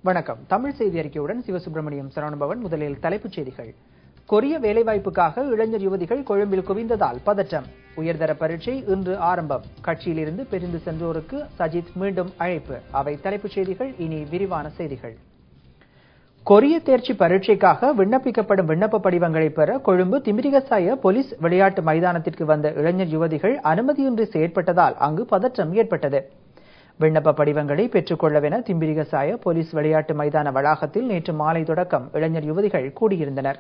வணக்கம். தமிழ் செய்தி அறிக்கையுடன் சிவசுப்பிரமணியம் சரவணபவன். முதலில் தலைப்புச் செய்திகள். கொரிய வேலைவாய்ப்புக்காக இளைஞர் யுவதிகள் கொழும்பில் குவிந்ததால் பதற்றம். உயர்தர பரீட்சை இன்று ஆரம்பம். கட்சியிலிருந்து பிரிந்து சென்றோருக்கு சஜித் மீண்டும் அழைப்பு. அவை தலைப்புச் செய்திகள். இனி விரிவான செய்திகள். கொரிய தேர்ச்சி பரீட்சைக்காக விண்ணப்பிக்கப்படும் விண்ணப்ப படிவங்களை பெற கொழும்பு திமிரிகசாய போலீஸ் விளையாட்டு மைதானத்திற்கு வந்த இளைஞர் யுவதிகள் அனுமதியின்றி செயற்பட்டதால் அங்கு பதற்றம் ஏற்பட்டது. விண்ணப்ப படிவங்களை பெற்றுக் கொள்ளவென திம்பிரிகசாய போலீஸ் விளையாட்டு மைதான வளாகத்தில் நேற்று மாலை தொடக்கம் இளைஞர் யுவதிகள் கூடியிருந்தனர்.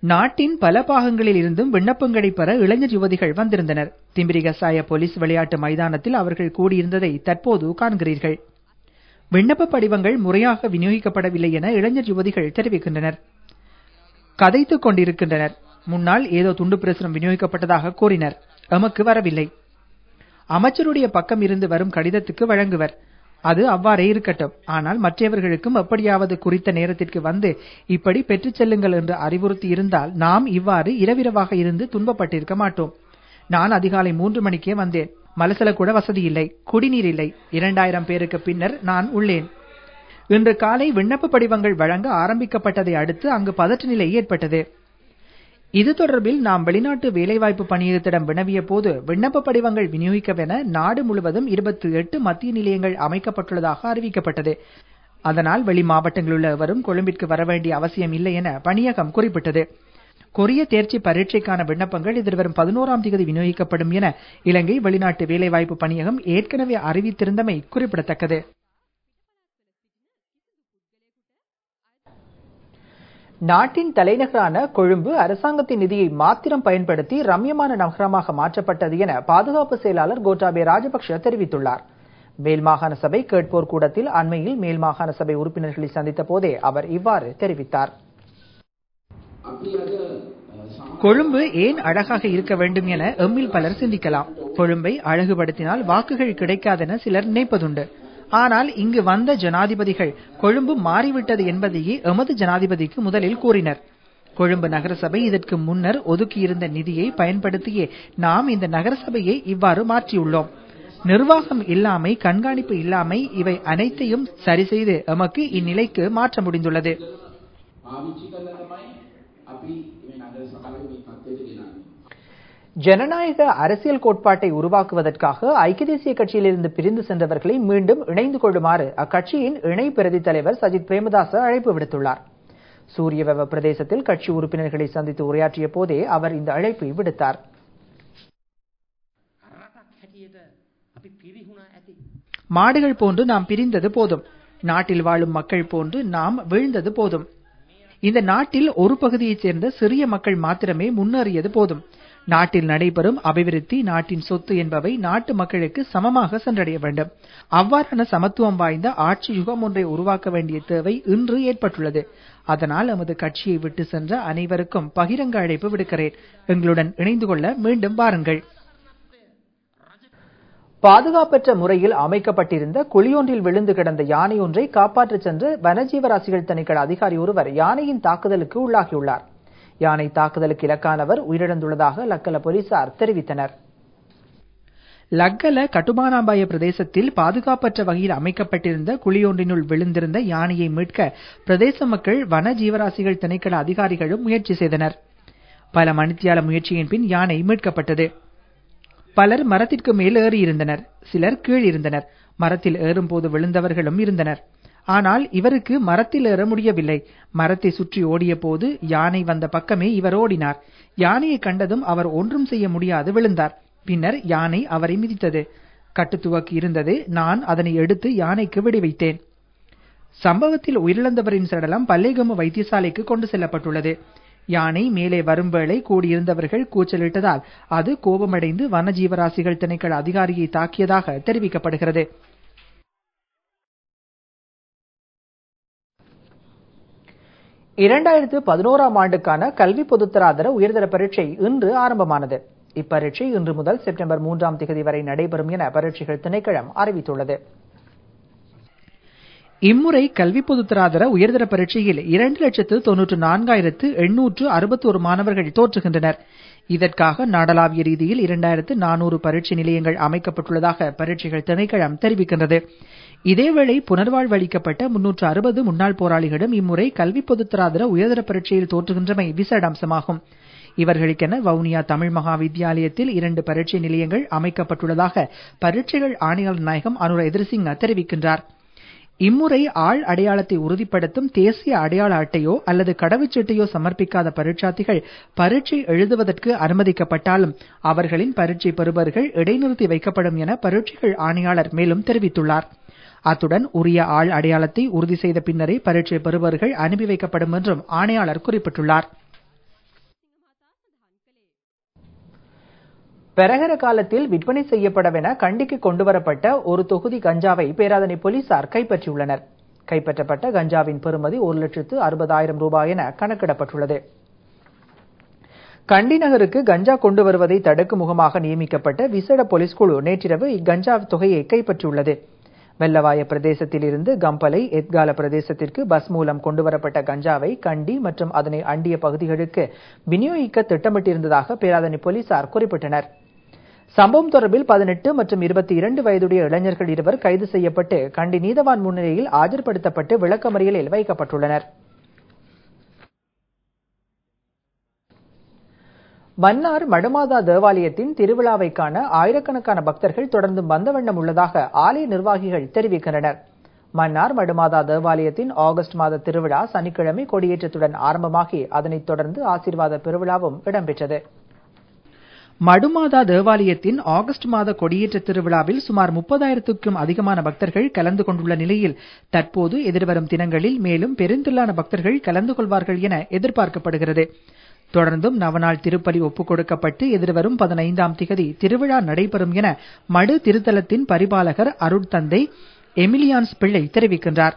நாட்டின் பல பாகங்களில் இருந்தும் விண்ணப்பங்களை பெற இளைஞர் யுவதிகள் வந்திருந்தனர். திம்பிரிகசாய போலீஸ் விளையாட்டு மைதானத்தில் அவர்கள் கூடியிருந்ததை தற்போது காண்கிறீர்கள். விண்ணப்ப படிவங்கள் முறையாக விநியோகிக்கப்படவில்லை என இளைஞர் யுவதிகள் தெரிவிக்கின்றனர். கதைத்துக் கொண்டிருக்கின்றனர். முன்னால் ஏதோ துண்டு பிரசுரம் விநியோகிக்கப்பட்டதாக கூறினர். எமக்கு வரவில்லை. அமைச்சருடைய பக்கம் இருந்து வரும் கடிதத்துக்கு வழங்குவர். அது அவ்வாறே இருக்கட்டும். ஆனால் மற்றவர்களுக்கும் எப்படியாவது குறித்த நேரத்திற்கு வந்து இப்படி பெற்றுச் செல்லுங்கள் என்று அறிவுறுத்தி இருந்தால் நாம் இவ்வாறு இரவிரவாக இருந்து துன்பப்பட்டிருக்க மாட்டோம். நான் அதிகாலை 3 மணிக்கே வந்தேன். மலசல கூட வசதி இல்லை, குடிநீர் இல்லை. 2000 பேருக்கு பின்னர் நான் உள்ளேன். இன்று காலை விண்ணப்ப படிவங்கள் வழங்க ஆரம்பிக்கப்பட்டதை அடுத்து அங்கு பதற்ற நிலை ஏற்பட்டது. இது தொடர்பில் நாம் வெளிநாட்டு வேலைவாய்ப்பு பணியகத்திடம் வினவிய போது விண்ணப்ப படிவங்கள் விநியோகிக்கவென நாடு முழுவதும் 28 மத்திய நிலையங்கள் அமைக்கப்பட்டுள்ளதாக அறிவிக்கப்பட்டது. அதனால் வெளி மாவட்டங்களில் உள்ள எவரும் கொழும்பிற்கு வர வேண்டிய அவசியம் இல்லை என பணியகம் குறிப்பிட்டது. கொரிய தேர்ச்சி பரீட்சைக்கான விண்ணப்பங்கள் எதிர்வரும் 11ஆம் தேதி விநியோகிக்கப்படும் என இலங்கை வெளிநாட்டு வேலைவாய்ப்பு பணியகம் ஏற்கனவே அறிவித்திருந்தமை குறிப்பிடத்தக்கது. நாட்டின் தலைநகரான கொழும்பு அரசாங்கத்தின் நிதியை மாத்திரம் பயன்படுத்தி ரம்யமான நகரமாக மாற்றப்பட்டது என பாதுகாப்பு செயலாளர் கோட்டாபே ராஜபக்ஷ தெரிவித்துள்ளார். மேல் மாகாண சபை கேட்போர் கூடத்தில் அண்மையில் மேல் மாகாண சபை உறுப்பினர்களை சந்தித்த போதே அவர் இவ்வாறு தெரிவித்தார். கொழும்பு ஏன் அழகாக இருக்க வேண்டும் என எம்மில் பலர் சிந்திக்கலாம். கொழும்பை அழகுபடுத்தினால் வாக்குகள் கிடைக்காதென சிலர் நினைப்பதுண்டு. ஆனால் இங்கு வந்த ஜனாதிபதிகள் கொழும்பு மாறிவிட்டது என்பதையே எமது ஜனாதிபதிக்கு முதலில் கூறினர். கொழும்பு நகரசபை இதற்கு முன்னர் ஒதுக்கியிருந்த நிதியை பயன்படுத்தியே நாம் இந்த நகரசபையை இவ்வாறு மாற்றியுள்ளோம். நிர்வாகம் இல்லாமை, கண்காணிப்பு இல்லாமை, இவை அனைத்தையும் சரி செய்து எமக்கு இந்நிலைக்கு மாற்ற முடிந்துள்ளது. ஜனநாயக அரசியல் கோட்பாட்டை உருவாக்குவதற்காக ஐக்கிய தேசிய கட்சியிலிருந்து பிரிந்து சென்றவர்களை மீண்டும் இணைந்து கொள்ளுமாறு அக்கட்சியின் இணை பிரதி தலைவர் சஜித் பிரேமதாச அழைப்பு விடுத்துள்ளார். சூரியவெவ பிரதேசத்தில் கட்சி உறுப்பினர்களை சந்தித்து உரையாற்றிய போதே அவர் இந்த அழைப்பை விடுத்தார். மாடுகள் போன்று நாம் பிரிந்தது போதும். நாட்டில் வாழும் மக்கள் போன்று நாம் வீழ்ந்தது போதும். இந்த நாட்டில் ஒரு பகுதியைச் சேர்ந்த சிறிய மக்கள் மாத்திரமே முன்னேறியது போதும். நாட்டில் நடைபெறும் அபிவிருத்தி, நாட்டின் சொத்து என்பவை நாட்டு மக்களுக்கு சமமாக சென்றடைய வேண்டும். அவ்வாறான சமத்துவம் வாய்ந்த ஆட்சி யுகம் ஒன்றை உருவாக்க வேண்டிய தேவை இன்று ஏற்பட்டுள்ளது. அதனால் எமது கட்சியை விட்டு சென்ற அனைவருக்கும் பகிரங்க அழைப்பு விடுக்கிறேன். எங்களுடன் இணைந்து கொள்ள மீண்டும் வாருங்கள். பாதுகாப்பற்ற முறையில் அமைக்கப்பட்டிருந்த குழியொன்றில் விழுந்து கிடந்த யானை ஒன்றை காப்பாற்றச் சென்ற வனஜீவராசிகள் திணைக்கள அதிகாரி ஒருவர் யானையின் தாக்குதலுக்கு உள்ளாகியுள்ளார். யானை தாக்குதலுக்கு இலக்கானவர் உயிரிழந்துள்ளதாக லக்கல போலீசார் தெரிவித்தனர். லக்கல கட்டுமானாபாய பிரதேசத்தில் பாதுகாப்பற்ற வகையில் அமைக்கப்பட்டிருந்த குழியொன்றினுள் விழுந்திருந்த யானையை மீட்க பிரதேச மக்கள் வன ஜீவராசிகள் திணைக்கள அதிகாரிகளும் முயற்சி செய்தனர். பல மணித்தியால முயற்சியின் பின் யானை மீட்கப்பட்டது. பலர் மரத்திற்கு மேல் ஏறியிருந்தனர். சிலர் கீழ் இருந்தனர். மரத்தில் ஏறும்போது விழுந்தவர்களும் இருந்தனர். ஆனால் இவருக்கு மரத்தில் ஏற முடியவில்லை. மரத்தை சுற்றி ஓடிய போது யானை வந்த பக்கமே இவர் ஓடினார். யானையை கண்டதும் அவர் ஒன்றும் செய்ய முடியாது விழுந்தார். பின்னர் யானை அவரை மிதித்தது. கட்டுத்துவக்கு இருந்தது. நான் அதனை எடுத்து யானைக்கு வெடி வைத்தேன். சம்பவத்தில் உயிரிழந்தவரின் சடலம் பல்லேகம வைத்தியசாலைக்கு கொண்டு செல்லப்பட்டுள்ளது. யானை மேலே வரும் வேளை கூடியிருந்தவர்கள் கூச்சலிட்டதால் அது கோபமடைந்து வனஜீவராசிகள் திணைக்கள அதிகாரியை தாக்கியதாக தெரிவிக்கப்படுகிறது. இரண்டாயிரத்து 11ஆம் ஆண்டுக்கான கல்வி பொதுத்தராதர உயர்தர பரீட்சை இன்று ஆரம்பமானது. இப்பரீட்சை இன்று முதல் செப்டம்பர் 3ஆம் தேதி வரை நடைபெறும் என பரீட்சைகள் திணைக்களம் அறிவித்துள்ளது. இம்முறை கல்வி பொதுத்தராதர உயர்தர பரீட்சையில் 2,94,861 மாணவர்கள் தோற்றுகின்றனர். இதற்காக நாடளாவிய ரீதியில் 2400 பரீட்சை நிலையங்கள் அமைக்கப்பட்டுள்ளதாக பரீட்சைகள் திணைக்களம் தெரிவிக்கின்றது. இதேவேளை புனர்வாழ்வு அளிக்கப்பட்ட 360 முன்னாள் போராளிகளும் இம்முறை கல்வி பொதுத்தராதர உயர்தர பரீட்சையில் தோற்றுகின்றமை விசேட அம்சமாகும். இவர்களுக்கென வவுனியா தமிழ் மகா வித்தியாலயத்தில் 2 பரீட்சை நிலையங்கள் அமைக்கப்பட்டுள்ளதாக பரீட்சைகள் ஆணையாளர் நாயகம் அனுர எதிர்சிங்க தெரிவிக்கின்றார். இம்முறை ஆள் அடையாளத்தை உறுதிப்படுத்தும் தேசிய அடையாள அட்டையோ அல்லது கடவுச்சீட்டையோ சமர்ப்பிக்காத பரீட்சார்த்திகள் பரீட்சை எழுதுவதற்கு அனுமதிக்கப்பட்டாலும் அவர்களின் பரீட்சை பெறுபவர்கள் இடைநிறுத்தி வைக்கப்படும் என பரீட்சைகள் ஆணையாளர் மேலும் தெரிவித்துள்ளார். அத்துடன் உரிய ஆள் அடையாளத்தை உறுதி செய்த பின்னரே பரீட்சை பெறுபவர்கள் அனுப்பி வைக்கப்படும் என்றும் ஆணையாளர் குறிப்பிட்டுள்ளார். பெரகர காலத்தில் விற்பனை செய்யப்படவென கண்டிக்கு கொண்டுவரப்பட்ட ஒரு தொகுதி கஞ்சாவை பேராதனை போலீசார் கைப்பற்றியுள்ளனர். கைப்பற்றப்பட்ட கஞ்சாவின் பெறுமதி 1,60,000 ரூபாய் என கணக்கிடப்பட்டுள்ளது. கண்டி நகருக்கு கஞ்சா கொண்டு வருவதை தடுக்கும் முகமாக நியமிக்கப்பட்ட விசேட போலீஸ் குழு நேற்றிரவு இக்கஞ்சா தொகையை கைப்பற்றியுள்ளது. வெள்ளவாய பிரதேசத்தில் இருந்து கம்பலை எத்கால பிரதேசத்திற்கு பஸ் மூலம் கொண்டுவரப்பட்ட கஞ்சாவை கண்டி மற்றும் அதனை அண்டிய பகுதிகளுக்கு விநியோகிக்க திட்டமிட்டிருந்ததாக பேராதனை போலீசார் குறிப்பிட்டனர். சம்பவம் தொடர்பில் 18 மற்றும் 22 வயதுடைய இளைஞர்கள் இருவர் கைது செய்யப்பட்டு கண்டி நீதவான் முன்னிலையில் ஆஜர்படுத்தப்பட்டு விளக்கமறியலில் வைக்கப்பட்டுள்ளனர். மன்னார் மடுமாதா தேவாலயத்தின் திருவிழாவை காண ஆயிரக்கணக்கான பக்தர்கள் தொடர்ந்து வந்த வண்ணம் உள்ளதாக ஆலய நிர்வாகிகள் தெரிவிக்கின்றனர். மன்னார் மடுமாதா தேவாலயத்தின் ஆகஸ்ட் மாத திருவிழா சனிக்கிழமை கொடியேற்றத்துடன் ஆரம்பமாகி அதனைத் தொடர்ந்து ஆசீர்வாத பெருவிழாவும் இடம்பெற்றது. மடுமாதா தேவாலயத்தின் ஆகஸ்ட் மாத கொடியேற்ற திருவிழாவில் சுமார் 30,000க்கும் அதிகமான பக்தர்கள் கலந்து கொண்டுள்ள நிலையில் தற்போது எதிர்வரும் தினங்களில் மேலும் பெருந்திரளான பக்தர்கள் கலந்து கொள்வார்கள் என எதிர்பார்க்கப்படுகிறது. தொடர்ந்தும் நவநாள் திருப்பலி ஒப்புக் கொடுக்கப்பட்டு எதிர்வரும் 15ஆம் திகதி திருவிழா நடைபெறும் என மடு திருத்தலத்தின் பரிபாலகர் அருட்தந்தை எமிலியான்ஸ் பிள்ளை தெரிவிக்கின்றார்.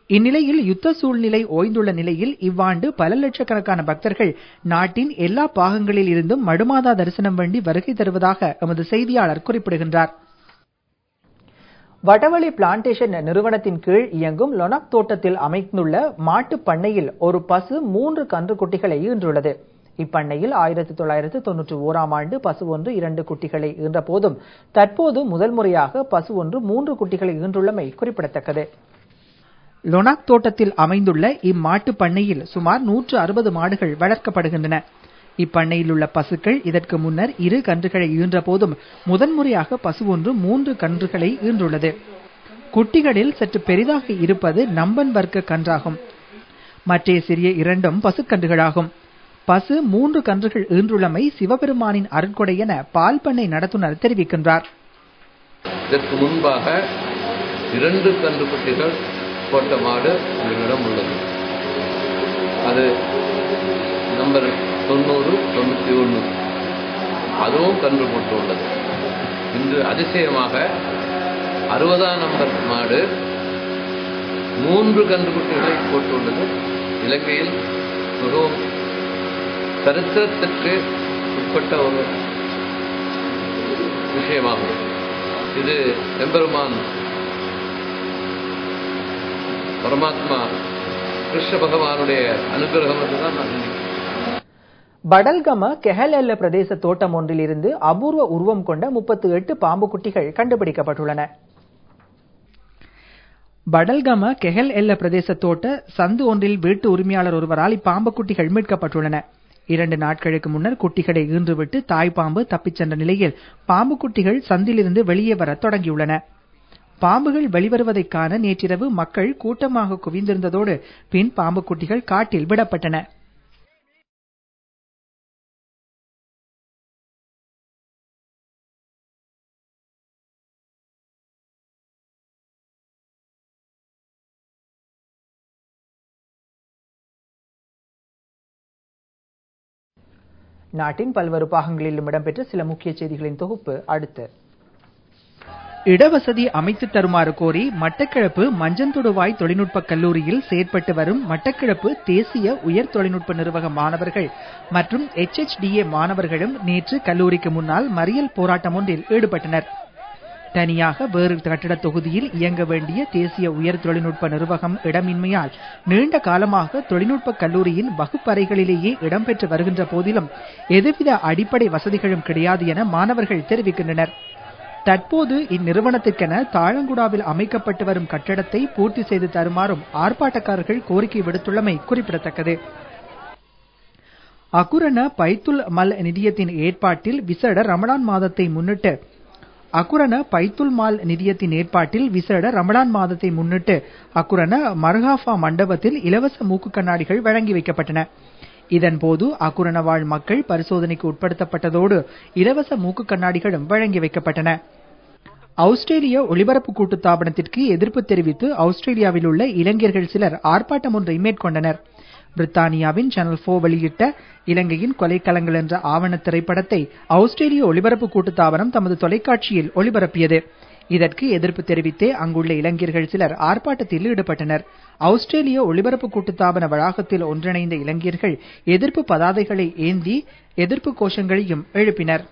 இந்நிலையில் யுத்த சூழ்நிலை ஓய்ந்துள்ள நிலையில் இவ்வாண்டு பல லட்சக்கணக்கான பக்தர்கள் நாட்டின் எல்லா பாகங்களில் இருந்தும் மடுமாதா தரிசனம் வேண்டி வருகை தருவதாக எமது செய்தியாளர் குறிப்பிடுகின்றார். வடவழி பிளான்டேஷன் நிறுவனத்தின் கீழ் இயங்கும் லொனாக் தோட்டத்தில் அமைந்துள்ள மாட்டுப் பண்ணையில் ஒரு பசு 3 கன்றுக்குட்டிகளை ஈன்றுள்ளது. இப்பண்ணையில் 1991ஆம் ஆண்டு பசு ஒன்று 2 குட்டிகளை ஈன்ற போதும் தற்போது முதல் முறையாக பசு ஒன்று 3 குட்டிகளை ஈன்றுள்ளமை குறிப்பிடத்தக்கது. லொனாக் தோட்டத்தில் அமைந்துள்ள இம்மாட்டு பண்ணையில் சுமார் 160 மாடுகள் வளர்க்கப்படுகின்றன. இப்பண்ணையில் உள்ள பசுக்கள் இதற்கு முன்னர் 2 கன்றுகளை ஈன்ற போதும் முதன்முறையாக பசு ஒன்று 3 கன்றுகளை ஈன்றுள்ளது. குட்டிகளில் சற்று பெரிதாக இருப்பது நம்பன் வர்க்க கன்றாகும். மற்ற சிறிய 2ம் பசுக்கன்றுகளாகும். பசு 3 கன்றுகள் ஈன்றுள்ளமை சிவபெருமானின் அருட்கொடை என பால் பண்ணை நடத்துனர் தெரிவிக்கின்றார். இதற்கு முன்பாக 2 கன்றுக்குட்டிகள் போட்ட மாடு எங்களிடம் உள்ளது. அது நம்பர் 90, 91 அதுவும் கன்று போட்டு உள்ளது. இன்று அதிசயமாக 60ஆம் நம்பர் மாடு 3 கன்றுக்குட்டிகளை போட்டுள்ளது. இலங்கையில் மிகவும் சரித்திரத்திற்கு உட்பட்ட ஒரு விஷயமாகும். இது எம்பெருமான் பரமாத்மா கிருஷ்ண பகவானுடைய அனுகிரகம் என்றுதான் நான் நினைக்கிறேன். படல்கம கெஹல் பிரதேச தோட்டம் ஒன்றில் இருந்து அபூர்வ உருவம் கொண்ட 38 பாம்பு குட்டிகள் கண்டுபிடிக்கப்பட்டுள்ளன. படல்கம கெஹல் பிரதேச தோட்ட சந்து ஒன்றில் வீட்டு உரிமையாளர் ஒருவரால் இப்பாம்பு குட்டிகள் மீட்கப்பட்டுள்ளன. 2 நாட்களுக்கு முன்னர் குட்டிகளை ஈன்றுவிட்டு தாய் பாம்பு தப்பிச் சென்ற நிலையில் பாம்பு குட்டிகள் சந்திலிருந்து வெளியே வர தொடங்கியுள்ளன. பாம்புகள் வெளிவருவதை காண நேற்றிரவு மக்கள் கூட்டமாக குவிந்திருந்ததோடு பின் பாம்பு குட்டிகள் காட்டில் விடப்பட்டன. நாட்டின் பல்வேறு பாகங்களிலும் இடம்பெற்ற சில முக்கிய செய்திகளின் தொகுப்பு அடுத்து. இடவசதி அமைத்து தருமாறு கோரி மட்டக்களப்பு மஞ்சந்தொடுவாய் தொழில்நுட்ப கல்லூரியில் செயற்பட்டு வரும் மட்டக்களப்பு தேசிய உயர் தொழில்நுட்ப நிறுவக மாணவர்கள் மற்றும் HHDA மாணவர்களும் நேற்று கல்லூரிக்கு முன்னால் மறியல் போராட்டம் ஒன்றில் ஈடுபட்டனர். தனியாக வேறு கட்டிட தொகுதியில் இயங்க வேண்டிய தேசிய உயர் தொழில்நுட்ப நிர்வாகம் இடமின்மையால் நீண்ட காலமாக தொழில்நுட்ப கல்லூரியின் வகுப்பறைகளிலேயே இடம்பெற்று வருகின்ற போதிலும் எதுவித அடிப்படை வசதிகளும் கிடையாது என மாணவர்கள் தெரிவிக்கின்றனர். தற்போது இந்நிறுவனத்திற்கென தாழங்குடாவில் அமைக்கப்பட்டு வரும் கட்டடத்தை பூர்த்தி செய்து தருமாறும் ஆர்ப்பாட்டக்காரர்கள் கோரிக்கை விடுத்துள்ளமை குறிப்பிடத்தக்கது. அக்குரண பைத்துல் மல் நிதியத்தின் ஏற்பாட்டில் விசேட ரமலான் மாதத்தை முன்னிட்டு அக்குரண மர்ஹாஃபா மண்டபத்தில் இலவச மூக்கு கண்ணாடிகள் வழங்கி வைக்கப்பட்டன. இதன்போது அக்குரண வாழ் மக்கள் பரிசோதனைக்கு உட்படுத்தப்பட்டதோடு இலவச மூக்கு கண்ணாடிகளும் வழங்கி வைக்கப்பட்டன. ஆஸ்திரேலிய ஒலிபரப்பு கூட்டுத்தாபனத்திற்கு எதிர்ப்பு தெரிவித்து ஆஸ்திரேலியாவில் உள்ள இளைஞர்கள் சிலர் ஆர்ப்பாட்டம் ஒன்றை மேற்கொண்டனர். பிரித்தானியாவின் சேனல் 4 வெளியிட்ட இலங்கையின் கொலைக்களங்கள் என்ற ஆவண திரைப்படத்தை ஆஸ்திரேலிய ஒலிபரப்பு கூட்டுத்தாபனம் தமது தொலைக்காட்சியில் ஒளிபரப்பியது. இதற்கு எதிர்ப்பு தெரிவித்தே அங்குள்ள இளைஞர்கள் சிலர் ஆர்ப்பாட்டத்தில் ஈடுபட்டனர். ஆஸ்திரேலிய ஒலிபரப்பு கூட்டுத்தாபன வளாகத்தில் ஒன்றிணைந்த இளைஞர்கள் எதிர்ப்பு பதாதைகளை ஏந்தி எதிர்ப்பு கோஷங்களையும் எழுப்பினர்.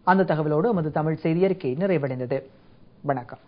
அந்த தகவலோடு நமது தமிழ் செய்தி அறிக்கை நிறைவடைந்தது. வணக்கம்.